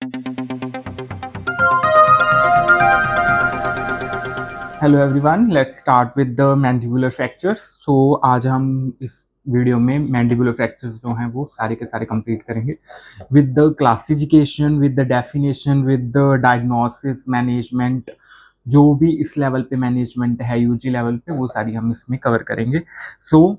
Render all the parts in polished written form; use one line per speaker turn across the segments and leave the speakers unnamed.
Hello everyone, let's start with the mandibular fractures. So आज हम इस वीडियो में मैंडिबुलर फ्रैक्चर्स जो हैं वो सारे के सारे कंप्लीट करेंगे with the classification, with the definition, with the diagnosis, management. जो भी इस लेवल पे मैनेजमेंट है यूजी लेवल पे, वो सारी हम इसमें कवर करेंगे। So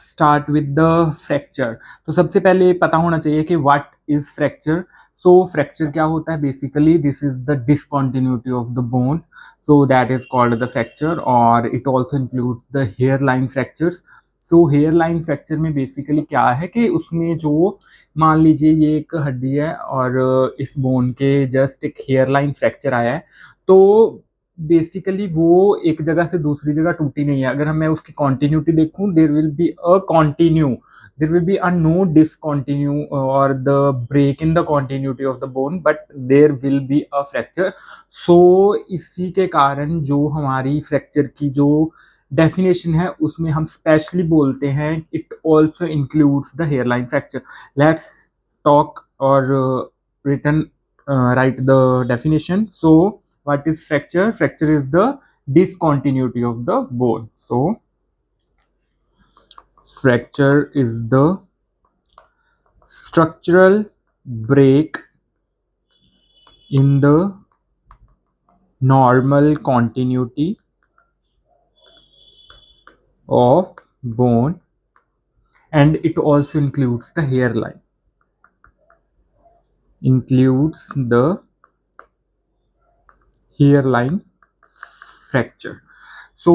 start with the fracture. तो सबसे पहले पता होना चाहिए कि what is fracture. So fracture क्या होता है? Basically this is the discontinuity of the bone, so that is called the fracture. और it also includes the hair line fractures. So hair line fracture में बेसिकली क्या है कि उसमें जो, मान लीजिए ये एक हड्डी है और इस बोन के जस्ट एक हेयर लाइन फ्रैक्चर आया है, तो बेसिकली वो एक जगह से दूसरी जगह टूटी नहीं है। अगर मैं उसकी कॉन्टिन्यूटी देखूं, there will be a continue, there will be a no discontinue और the break in the continuity of the bone, but there will be a fracture. So इसी के कारण जो हमारी फ्रैक्चर की जो डेफिनेशन है उसमें हम स्पेशली बोलते हैं it also includes the hair line fracture. Let's talk और written write the definition. So what is fracture? Fracture is the discontinuity of the bone. So fracture is the structural break in the normal continuity of bone, and it also includes the hairline, includes the hairline fracture. So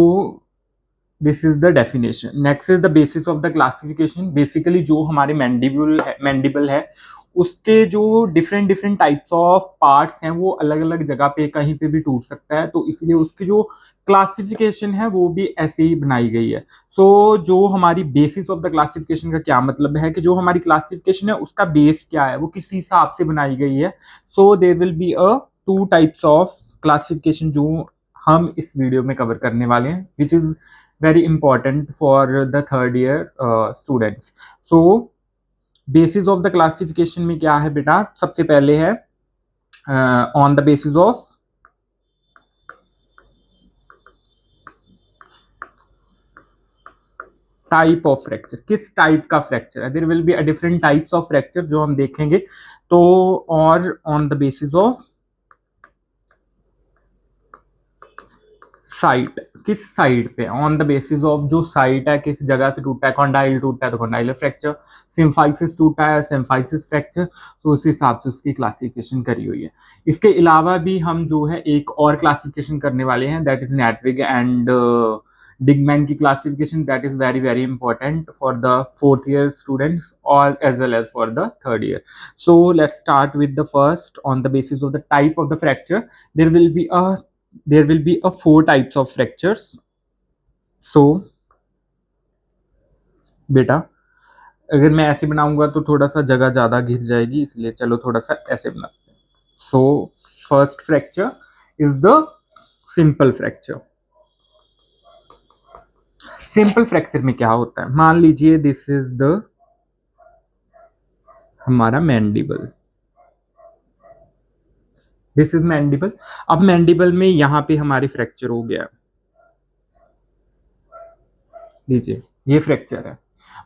this is the definition. Next is the basis of the classification. Basically जो हमारे mandible है उसके जो different different types of parts हैं वो अलग अलग जगह पे कहीं पे भी टूट सकता है, तो इसलिए उसकी जो क्लासिफिकेशन है वो भी ऐसे ही बनाई गई है। सो जो हमारी बेसिस ऑफ द क्लासिफिकेशन का क्या मतलब है कि जो हमारी क्लासिफिकेशन है उसका बेस क्या है, वो किस हिसाब से बनाई गई है। So there will be a two types of classification जो हम इस वीडियो में कवर करने वाले हैं, which is very important for the third year students. So basis of the classification में क्या है बेटा? सबसे पहले है on the basis of type of fracture. किस टाइप का फ्रैक्चर है? There will be a different types of fracture जो हम देखेंगे। तो और on the basis of site, किस साइड पे, ऑन द बेसिस ऑफ जो साइट है, किस जगह से टूटा है। कॉन्डाइल टूटा है तो कॉन्डाइलर फ्रैक्चर, सिम्फाइसिस टूटा है सिम्फाइसिस फ्रैक्चर, तो उस हिसाब से उसकी क्लासिफिकेशन करी हुई है। इसके अलावा भी हम जो है एक और क्लासिफिकेशन करने वाले हैं, that is Natvig and Dingman की classification. That is very very important for the fourth year students और as well as for the third year. So let's start with the first. On the basis of the type of the fracture, there will be a there will be a four types of fractures. So बेटा अगर मैं ऐसे बनाऊंगा तो थोड़ा सा जगह ज्यादा घिर जाएगी, इसलिए चलो थोड़ा सा ऐसे बनाते हैं। So first fracture is the simple fracture. Simple fracture में क्या होता है? मान लीजिए दिस इज द हमारा मैंडिबल, दिस इज मैंडिबल। अब मैंडिबल में यहां पे हमारी फ्रैक्चर हो गया, लीजिए ये फ्रैक्चर है,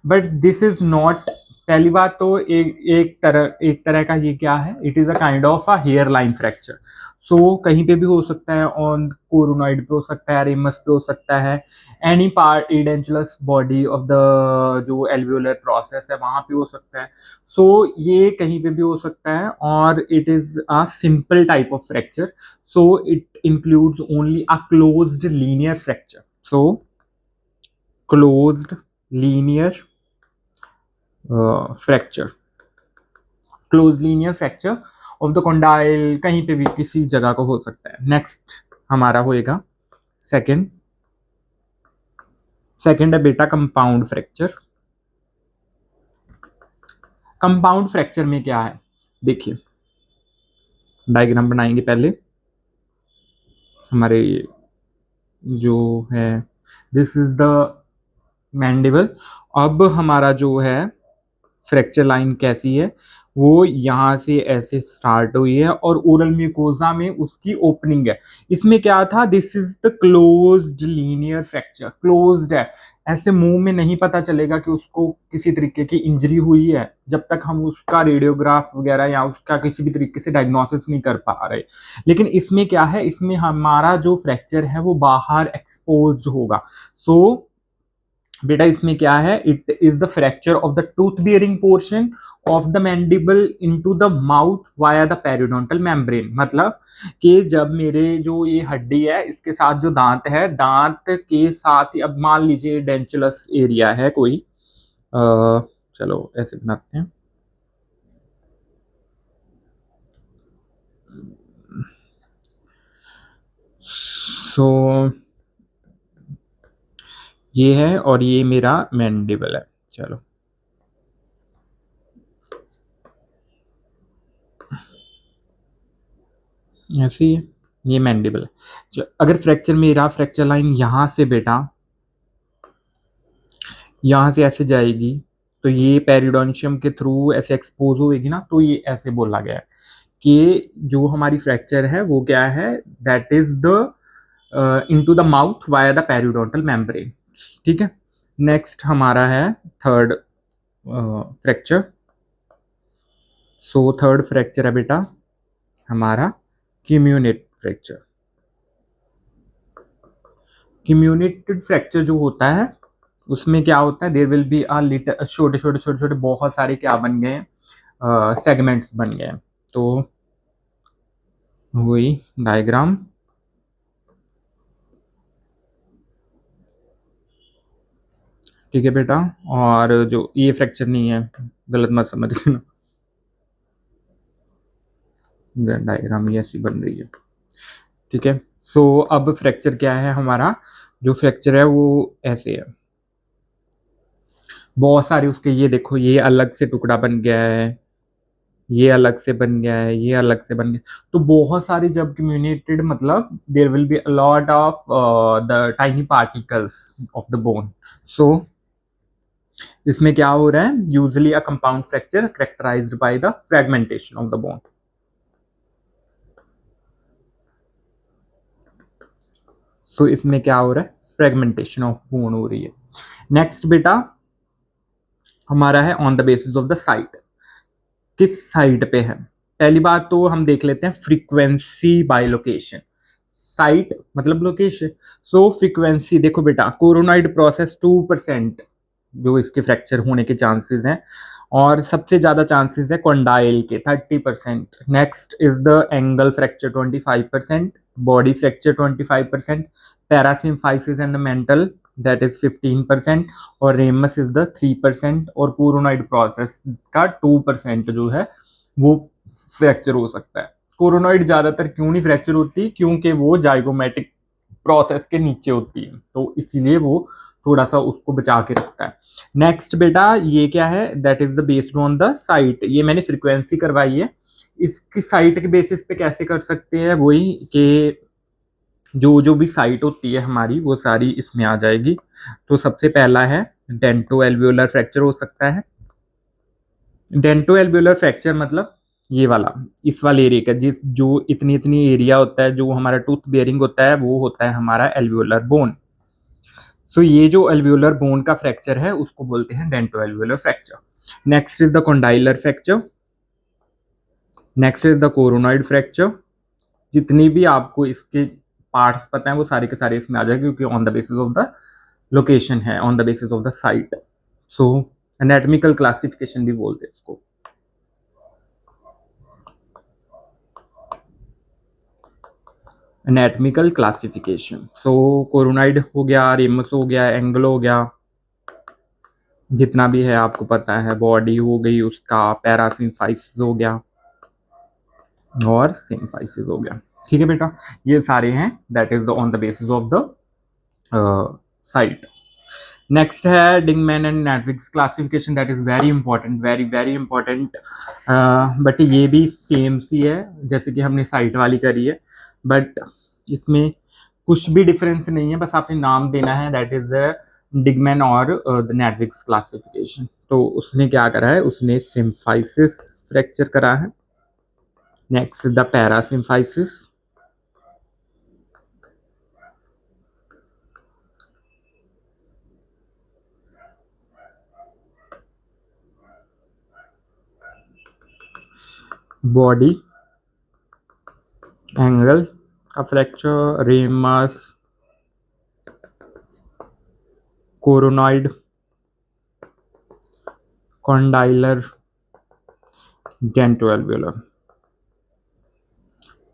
बट दिस इज नॉट। पहली बात तो एक तरह का ये क्या है? It is a kind of a hair line fracture. So कहीं पे भी हो सकता है, ऑन कोरोनॉइड पे हो सकता है, रेमस पे हो सकता है, any part edentulous body of the जो एल्वियोलर प्रोसेस है वहां पे हो सकता है। सो ये कहीं पे भी हो सकता है और it is a simple type of fracture. So it includes only a closed linear fracture. So closed linear fracture, closed linear fracture of the condyle, कहीं पे भी किसी जगह को हो सकता है। नेक्स्ट हमारा होएगा सेकंड। सेकंड है बेटा कंपाउंड फ्रैक्चर। कंपाउंड फ्रैक्चर में क्या है? देखिए डायग्राम बनाएंगे पहले। हमारे जो है दिस इज द मैंडिबल। अब हमारा जो है फ्रैक्चर लाइन कैसी है वो यहाँ से ऐसे स्टार्ट हुई है और ओरल म्यूकोजा में उसकी ओपनिंग है। इसमें क्या था, this is the closed linear fracture, closed है, ऐसे मुंह में नहीं पता चलेगा कि उसको किसी तरीके की इंजरी हुई है जब तक हम उसका रेडियोग्राफ वगैरह या उसका किसी भी तरीके से डायग्नोसिस नहीं कर पा रहे। लेकिन इसमें क्या है, इसमें हमारा जो फ्रैक्चर है वो बाहर एक्सपोज्ड होगा। सो बेटा इसमें क्या है, it is the fracture of the tooth bearing portion of the mandible into the mouth via the periodontal membrane. मतलब कि जब मेरे जो ये हड्डी है इसके साथ जो दांत है, दांत के साथ ही, अब मान लीजिए डेंचुलस एरिया है कोई, चलो ऐसे बनाते हैं, सो ये है और ये मेरा मैंडिबल है। चलो ऐसे ही है, ये मैंडिबल है। अगर फ्रैक्चर मेरा फ्रैक्चर लाइन यहाँ से बेटा यहाँ से ऐसे जाएगी तो ये पेरिडोन्शियम के थ्रू ऐसे एक्सपोज होगी ना, तो ये ऐसे बोला गया है कि जो हमारी फ्रैक्चर है वो क्या है, that is the into the mouth via the periodontal membrane. ठीक है, नेक्स्ट हमारा है third fracture. So third fracture है बेटा हमारा क्यूम्यूनेट फ्रैक्चर। क्यूम्यूनेटेड फ्रैक्चर जो होता है उसमें क्या होता है, there will be a little छोटे छोटे छोटे छोटे बहुत सारे क्या बन गए, सेगमेंट्स बन गए। तो वही डायग्राम, ठीक है बेटा। और जो ये फ्रैक्चर नहीं है, गलत मत समझना, डायग्राम ये ऐसी बन रही है। ठीक है, सो अब फ्रैक्चर क्या है हमारा, जो फ्रैक्चर है वो ऐसे है, बहुत सारे उसके, ये देखो ये अलग से टुकड़ा बन गया है, ये अलग से बन गया है, ये अलग से बन गया, तो बहुत सारे जब कम्युनिकेटेड, मतलब there will be a lot of the tiny particles of the bone. So इसमें क्या हो रहा है, usually a compound fracture characterized by the fragmentation of the bone. So इसमें क्या हो रहा है, फ्रेगमेंटेशन ऑफ बोन हो रही है। नेक्स्ट बेटा हमारा है on the basis of the site, किस साइट पे है। पहली बात तो हम देख लेते हैं फ्रीक्वेंसी बाय लोकेशन। साइट मतलब लोकेशन, सो फ्रीक्वेंसी देखो बेटा, कोरोनॉइड प्रोसेस 2% जो इसके फ्रैक्चर होने के चांसेस हैं, और सबसे ज्यादा चांसेस है कॉन्डाइल के 30%। Next is the angle fracture 25%, body fracture 25%, parasymphysis and the mental that is 15%, और रेमस इज द 3%, और कोरोनॉइड प्रोसेस का 2% जो है वो फ्रैक्चर हो सकता है। कोरोनॉइड ज्यादातर क्यों नहीं फ्रैक्चर होती, क्योंकि वो जाइगोमेटिक प्रोसेस के नीचे होती है, तो इसीलिए वो थोड़ा सा उसको बचा के रखता है। नेक्स्ट बेटा ये क्या है, that is the based on the site, ये मैंने फ्रीक्वेंसी करवाई है। इसकी साइट के बेसिस पे कैसे कर सकते हैं, वही कि जो जो भी साइट होती है हमारी वो सारी इसमें आ जाएगी। तो सबसे पहला है डेंटो एल्वियोलर फ्रैक्चर हो सकता है। डेंटो एल्वियोलर फ्रैक्चर मतलब ये वाला, इस वाले एरिया का, जिस जो इतनी इतनी एरिया होता है जो हमारा टूथ बियरिंग होता है, वो होता है हमारा एल्वियोलर बोन। सो ये जो एल्वियोलर बोन का फ्रैक्चर है उसको बोलते हैं dento alveolar fracture. Next is the condylar fracture, next is the coronoid fracture. जितनी भी आपको इसके पार्ट्स पता है वो सारे के सारे इसमें आ जाएंगे, क्योंकि on the basis of the location है, on the basis of the site. So anatomical classification भी बोलते हैं इसको। एनाटॉमिकल क्लासिफिकेशन, सो कोरोनाइड हो गया, रेमस हो गया, एंगल हो गया, जितना भी है आपको पता है, बॉडी हो गई उसका, पैरासिम्फाइसिस हो गया और सिम्फाइसिस हो गया। ठीक है बेटा, ये सारे हैं, that is the on the basis of the site. Next है Dingman and Natvig's classification, that is very important, very very important. But ये भी सेम सी है जैसे कि हमने साइट वाली करी है, बट इसमें कुछ भी डिफरेंस नहीं है, बस आपने नाम देना है, दैट इज डिगमैन और द नेटविक्स क्लासिफिकेशन। तो उसने क्या करा है, उसने सिम्फाइसिस फ्रैक्चर करा है। Next the parasymphysis, body angle का fracture, ramus, coronoid, condylar, dentoalveolar.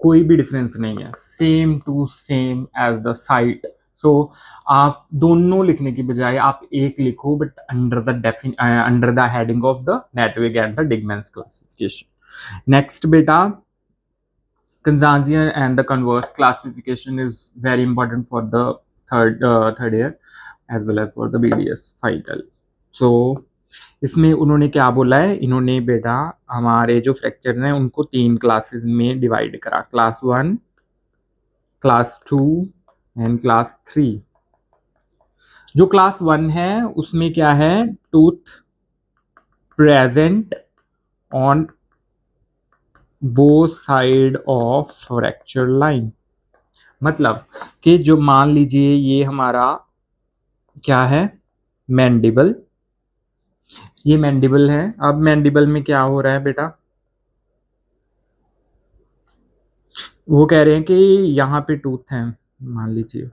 कोई भी डिफरेंस नहीं है, same to same as the site. So आप दोनों लिखने की बजाय आप एक लिखो, but under the heading of the Natvig and the Dingman's classification. Next बेटा, Kansanzian and the converse classification is very important for the third year as well as for the BDS final. So इसमें उन्होंने क्या बोला है, इन्होंने बेटा हमारे जो फ्रैक्चर हैं उनको 3 क्लासेस में डिवाइड करा, क्लास 1, क्लास 2 एंड क्लास 3। जो क्लास 1 है उसमें क्या है, tooth present on both side of fracture line. मतलब कि जो मान लीजिए ये हमारा क्या है, मैंडिबल, ये मैंडिबल है। अब मैंडिबल में क्या हो रहा है बेटा, वो कह रहे हैं कि यहाँ पे टूथ है, मान लीजिए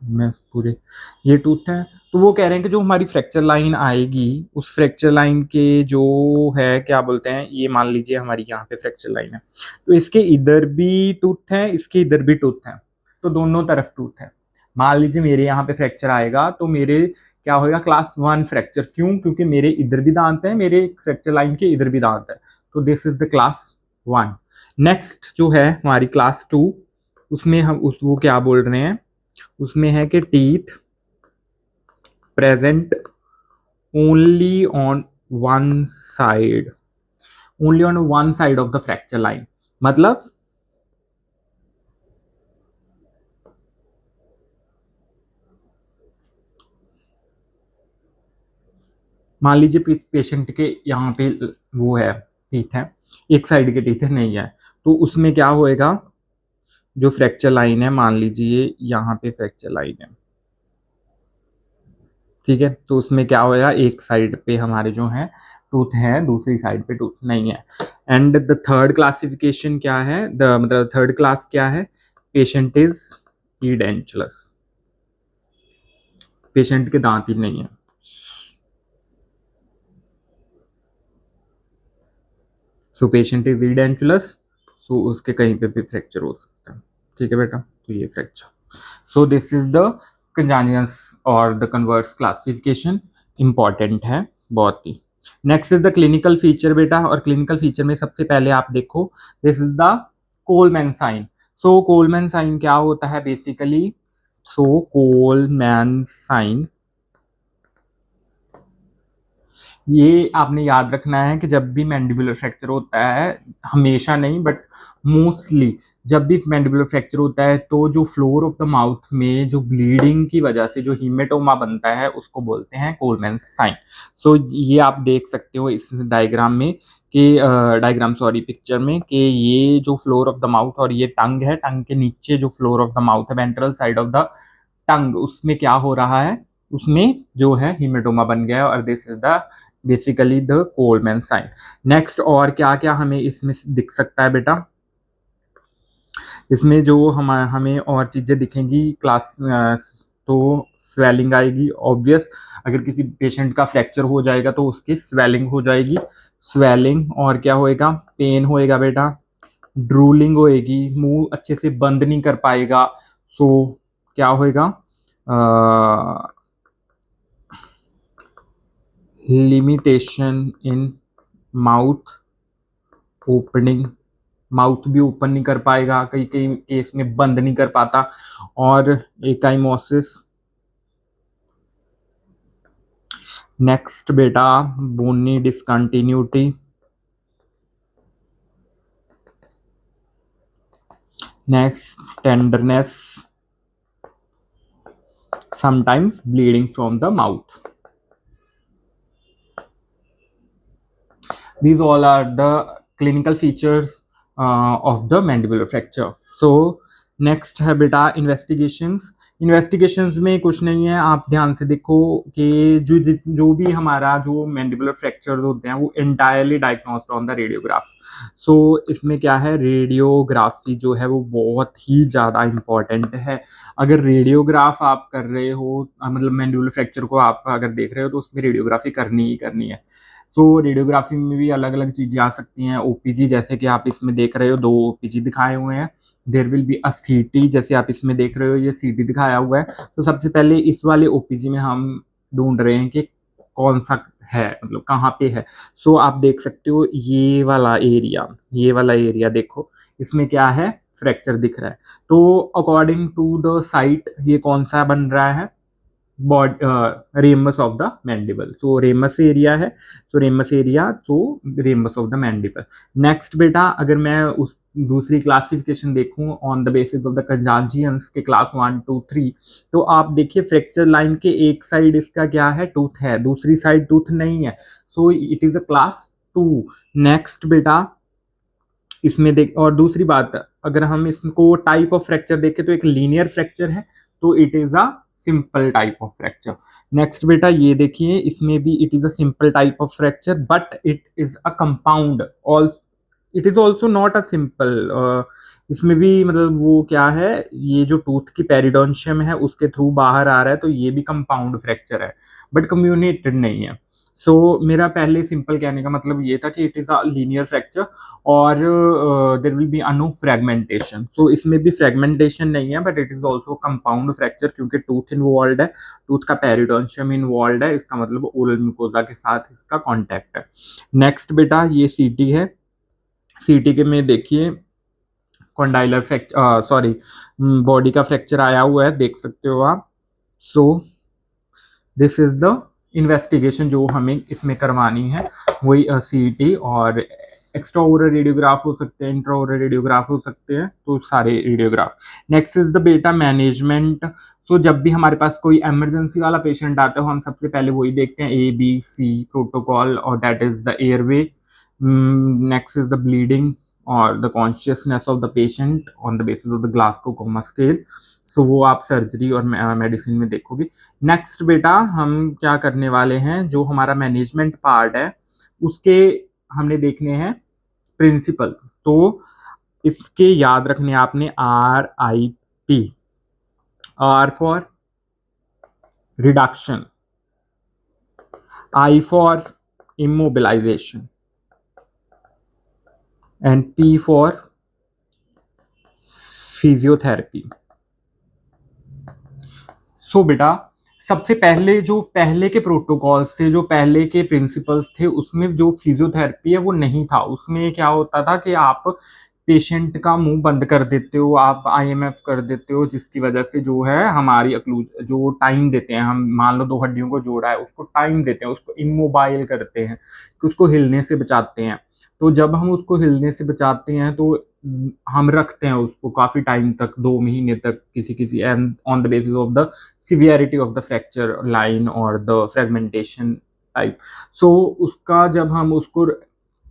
मैं पूरे ये टूथ है, तो वो कह रहे हैं कि जो हमारी फ्रैक्चर लाइन आएगी उस फ्रैक्चर लाइन के जो है क्या बोलते हैं, ये मान लीजिए हमारी यहाँ पे फ्रैक्चर लाइन है, तो इसके इधर भी टूथ है, इसके इधर भी टूथ है, तो दोनों तरफ टूथ है। मान लीजिए मेरे यहाँ पे फ्रैक्चर आएगा तो मेरे क्या होगा, क्लास 1 फ्रैक्चर। क्यों? क्योंकि मेरे इधर भी दांत है, मेरे फ्रैक्चर लाइन के इधर भी दांत है, तो this is the class 1। Next जो है हमारी क्लास 2, उसमें हम वो क्या बोल रहे हैं, उसमें है कि teeth present only on one side, only on one side of the fracture line. मतलब मान लीजिए पेशेंट के यहाँ पे वो है, टीथ है, एक साइड के टीथ है नहीं है, तो उसमें क्या होएगा, जो फ्रैक्चर लाइन है मान लीजिए यहाँ पे फ्रैक्चर लाइन है, ठीक है, तो उसमें क्या होएगा, एक साइड पे हमारे जो है टूथ है, दूसरी साइड पे टूथ नहीं है। एंड द थर्ड क्लासिफिकेशन क्या है, द मतलब थर्ड क्लास क्या है, पेशेंट इज ईडेंचुलस, पेशेंट के दांत ही नहीं है। सो पेशेंट इज ईडेंचुलस, सो उसके कहीं पे भी फ्रैक्चर हो सकता है, ठीक है बेटा, तो ये fracture. So this is the Kazanjian's और द कन्वर्स क्लासिफिकेशन, इंपॉर्टेंट है बहुत ही। Next is the clinical feature बेटा, और क्लिनिकल फीचर में सबसे पहले आप देखो, this is the Coleman sign. So Coleman sign क्या होता है बेसिकली, सो कोलमैन साइन ये आपने याद रखना है कि जब भी मैंडिबुलर फ्रैक्चर होता है, हमेशा नहीं बट मोस्टली जब भी मैंडिबुलर फ्रैक्चर होता है, तो जो फ्लोर ऑफ द माउथ में जो ब्लीडिंग की वजह से जो हीमेटोमा बनता है उसको बोलते हैं कोलमैन साइन। सो ये आप देख सकते हो इस डायग्राम में कि डायग्राम सॉरी पिक्चर में, कि ये जो फ्लोर ऑफ द माउथ और ये टंग है, टंग के नीचे जो फ्लोर ऑफ द माउथ है, ventral side of the tongue, उसमें क्या हो रहा है, उसमें जो है हीमेटोमा बन गया है, और this is the basically the Coleman sign. Next और क्या क्या हमें इसमें दिख सकता है बेटा, इसमें जो हमें और चीजें दिखेंगी क्लास, तो स्वेलिंग आएगी ऑब्वियस, अगर किसी पेशेंट का फ्रैक्चर हो जाएगा तो उसकी स्वेलिंग हो जाएगी, स्वेलिंग, और क्या होएगा, पेन होएगा बेटा, ड्रूलिंग होएगी, मुंह अच्छे से बंद नहीं कर पाएगा, सो क्या होएगा, limitation in mouth opening, mouth भी ओपन नहीं कर पाएगा, कई कई केस में बंद नहीं कर पाता, और एकाइमोसिस। नेक्स्ट बेटा bony discontinuity, next tenderness, sometimes bleeding from the mouth. These all are the clinical features of the mandibular fracture. So next है बेटा इन्वेस्टिगेशंस में कुछ नहीं है, आप ध्यान से देखो कि जो भी हमारा जो मैंडिबुलर फ्रैक्चर होते हैं वो entirely diagnosed on the radiograph. So इसमें क्या है, रेडियोग्राफी जो है वो बहुत ही ज़्यादा इम्पॉर्टेंट है. अगर रेडियोग्राफ आप कर रहे हो, मतलब मैंडिबुलर फ्रैक्चर को आप अगर देख रहे हो तो उसमें रेडियोग्राफी करनी ही करनी है. तो रेडियोग्राफी में भी अलग अलग चीज़ें आ सकती हैं. ओपीजी जैसे कि आप इसमें देख रहे हो, 2 ओपीजी दिखाए हुए हैं. देयर विल बी अ सीटी, जैसे आप इसमें देख रहे हो ये सीटी दिखाया हुआ है. तो सबसे पहले इस वाले ओपीजी में हम ढूंढ रहे हैं कि कौन सा है, मतलब कहाँ पे है. सो आप देख सकते हो ये वाला एरिया देखो, इसमें क्या है, फ्रैक्चर दिख रहा है. तो अकॉर्डिंग टू द साइट ये कौन सा बन रहा है, ramus of the mandible. So ramus area है, तो रेमस एरिया, तो ramus of the mandible. Next बेटा, अगर मैं उस दूसरी क्लासिफिकेशन देखूं on the basis of the Kazanjian's के क्लास 1 2 3, तो आप देखिए फ्रैक्चर लाइन के एक साइड इसका क्या है, टूथ है, दूसरी साइड टूथ नहीं है. So it is a class 2. Next बेटा इसमें देख, और दूसरी बात, अगर हम इसको टाइप ऑफ फ्रैक्चर देखें तो एक लीनियर फ्रैक्चर है, तो it is a simple type of fracture. Next बेटा ये देखिए, इसमें भी it is a simple type of fracture, but it is a compound. All it is also not a simple. इसमें भी मतलब वो क्या है, ये जो टूथ की पेरिडोन्शियम है उसके थ्रू बाहर आ रहा है, तो ये भी कंपाउंड फ्रैक्चर है, बट कम्युनिकेटेड नहीं है. सो मेरा पहले सिंपल कहने का मतलब ये था कि it is a linear fracture, और देर विल बी अनो फ्रेगमेंटेशन. सो इसमें भी फ्रेगमेंटेशन नहीं है, but it is also compound fracture, क्योंकि टूथ इन्वॉल्व है, टूथ का पेरिडोन्शियम इन्वॉल्व है, इसका मतलब ओरल म्यूकोजा के साथ इसका कॉन्टैक्ट है. नेक्स्ट बेटा ये सीटी है. सीटी के में देखिए कॉन्डाइलर फ्रैक्चर, सॉरी, बॉडी का फ्रैक्चर आया हुआ है, देख सकते हो आप. सो दिस इज द इन्वेस्टिगेशन जो हमें इसमें करवानी है, वही सीटी. और एक्स्ट्रा ओरल रेडियोग्राफ हो सकते हैं, इंट्रा ओरल रेडियोग्राफ हो सकते हैं, तो सारे रेडियोग्राफ. नेक्स्ट इज द बेटा मैनेजमेंट. सो जब भी हमारे पास कोई इमरजेंसी वाला पेशेंट आता है, हम सबसे पहले वही देखते हैं, ABC प्रोटोकॉल, और that is the airway. Next is the bleeding और the consciousness of the patient on the basis of the Glasgow coma scale. So वो आप सर्जरी और मेडिसिन में देखोगे. नेक्स्ट बेटा हम क्या करने वाले हैं, जो हमारा मैनेजमेंट पार्ट है उसके हमने देखने हैं प्रिंसिपल. तो इसके याद रखने आपने RIP. R for reduction, I for immobilization, and P for physiotherapy. So बेटा सबसे पहले जो पहले के प्रोटोकॉल्स थे, जो पहले के प्रिंसिपल्स थे, उसमें जो फिजियोथेरेपी है वो नहीं था. उसमें क्या होता था कि आप पेशेंट का मुंह बंद कर देते हो, आप IMF कर देते हो, जिसकी वजह से जो है हमारी जो टाइम देते हैं, हम मान लो 2 हड्डियों को जोड़ा है, उसको टाइम देते हैं, उसको इमोबाइल करते हैं, कि उसको हिलने से बचाते हैं. तो जब हम उसको हिलने से बचाते हैं तो हम रखते हैं उसको काफ़ी टाइम तक, 2 महीने तक, किसी and on the basis of the severity of the fracture line और द फ्रेगमेंटेशन टाइप. सो उसका जब हम उसको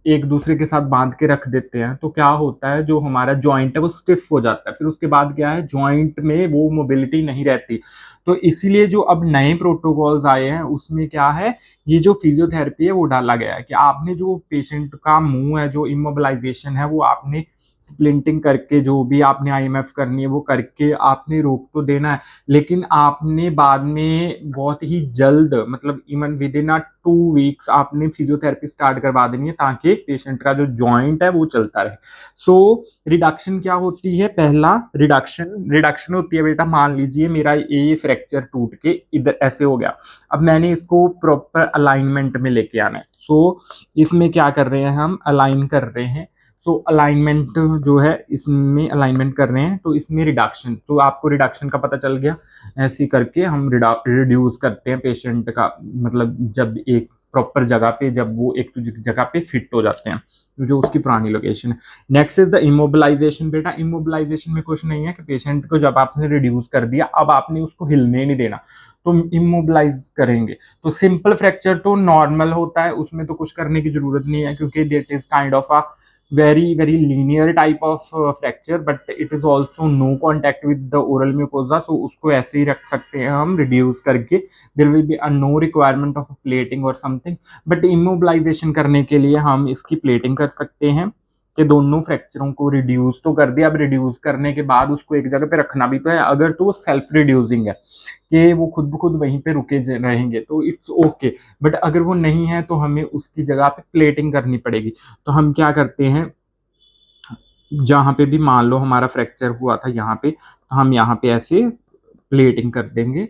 एक दूसरे के साथ बांध के रख देते हैं तो क्या होता है, जो हमारा जॉइंट है वो स्टिफ हो जाता है. फिर उसके बाद क्या है, जॉइंट में वो मोबिलिटी नहीं रहती. तो इसीलिए जो अब नए प्रोटोकॉल्स आए हैं उसमें क्या है, ये जो फिजियोथेरेपी है वो डाला गया है कि आपने जो पेशेंट का मुंह है, जो इमोबिलाइजेशन है, वो आपने स्प्लिंटिंग करके, जो भी आपने IMF करनी है वो करके आपने रोक तो देना है, लेकिन आपने बाद में बहुत ही जल्द, मतलब इवन विद इन 2 वीक्स आपने फिजियोथेरेपी स्टार्ट करवा देनी है, ताकि पेशेंट का जो जॉइंट है वो चलता रहे. सो रिडक्शन क्या होती है, पहला रिडक्शन होती है बेटा, मान लीजिए मेरा ये फ्रैक्चर टूट के इधर ऐसे हो गया, अब मैंने इसको प्रॉपर अलाइनमेंट में लेके आना है. सो इसमें क्या कर रहे हैं, हम अलाइन कर रहे हैं. सो अलाइनमेंट जो है, इसमें अलाइनमेंट कर रहे हैं, तो इसमें रिडक्शन, तो आपको रिडक्शन का पता चल गया. ऐसे करके हम रिड्यूस करते हैं पेशेंट का, मतलब जब एक प्रॉपर जगह पे, जब वो एक जगह पे फिट हो जाते हैं, जो उसकी पुरानी लोकेशन है। Next is the immobilization. बेटा इमोबिलाइजेशन में कुछ नहीं है कि पेशेंट को जब आपने रिड्यूस कर दिया, अब आपने उसको हिलने नहीं देना, तो इमोबिलाइज करेंगे। तो सिंपल फ्रैक्चर तो नॉर्मल होता है, उसमें तो कुछ करने की जरूरत नहीं है, क्योंकि that is kind of a very very linear type of fracture, but it is also no contact with the oral mucosa, so उसको ऐसे ही रख सकते हैं हम reduce करके। there will be a no requirement of plating or something, but immobilization करने के लिए हम इसकी plating कर सकते हैं कि दोनों फ्रैक्चरों को रिड्यूस तो कर दिया। अब रिड्यूस करने के बाद उसको एक जगह पे रखना भी तो है, अगर तो वो सेल्फ रिड्यूसिंग है कि वो खुद ब खुद वहीं पे रुके रहेंगे तो इट्स ओके, बट अगर वो नहीं है तो हमें उसकी जगह पे प्लेटिंग करनी पड़ेगी। तो हम क्या करते हैं, जहाँ पे भी मान लो हमारा फ्रैक्चर हुआ था यहाँ पे, तो हम यहाँ पे ऐसे प्लेटिंग कर देंगे,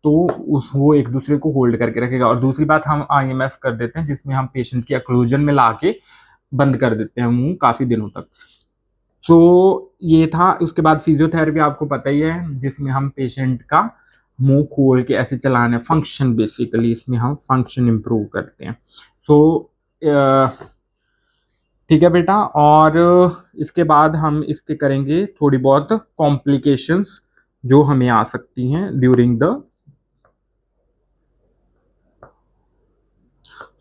तो वो एक दूसरे को होल्ड करके रखेगा। और दूसरी बात, हम IMF कर देते हैं, जिसमें हम पेशेंट की अक्लूजन में ला के बंद कर देते हैं मुंह काफी दिनों तक। तो ये था। उसके बाद फिजियोथेरेपी आपको पता ही है, जिसमें हम पेशेंट का मुंह खोल के ऐसे चलाना, फंक्शन बेसिकली इसमें हम फंक्शन इंप्रूव करते हैं। तो ठीक है बेटा। और इसके बाद हम इसके करेंगे थोड़ी बहुत कॉम्प्लिकेशंस जो हमें आ सकती हैं ड्यूरिंग द।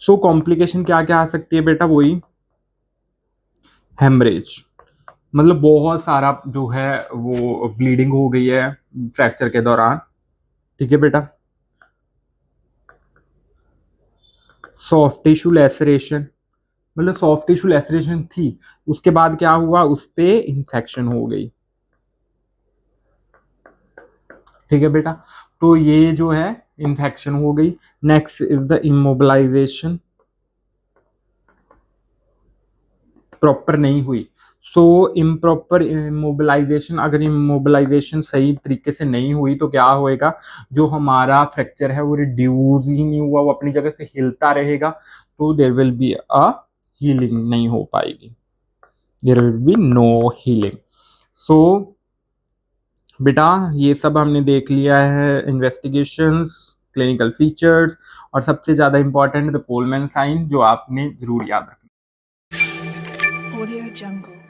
सो कॉम्प्लिकेशन क्या क्या आ सकती है बेटा, वही हेमरेज, मतलब बहुत सारा जो है वो ब्लीडिंग हो गई है फ्रैक्चर के दौरान। ठीक है बेटा। सॉफ्ट टिश्यू लेसरेशन, मतलब सॉफ्ट टिश्यू लेसरेशन थी, उसके बाद क्या हुआ, उस पे इंफेक्शन हो गई। ठीक है बेटा। तो ये जो है इंफेक्शन हो गई। Next is the immobilization, proper नहीं हुई। सो इम्प्रॉपर इमोबिलाइजेशन, अगर इमोबिलाइजेशन सही तरीके से नहीं हुई तो क्या होएगा, जो हमारा फ्रैक्चर है वो रिड्यूस ही नहीं हुआ, वो अपनी जगह से हिलता रहेगा, तो there will be a healing नहीं हो पाएगी, there will be no healing. So बेटा ये सब हमने देख लिया है, इन्वेस्टिगेशंस, क्लिनिकल फीचर्स, और सबसे ज्यादा इंपॉर्टेंट द पोलमैन साइन, जो आपने जरूर याद रखना।
Audio Jungle.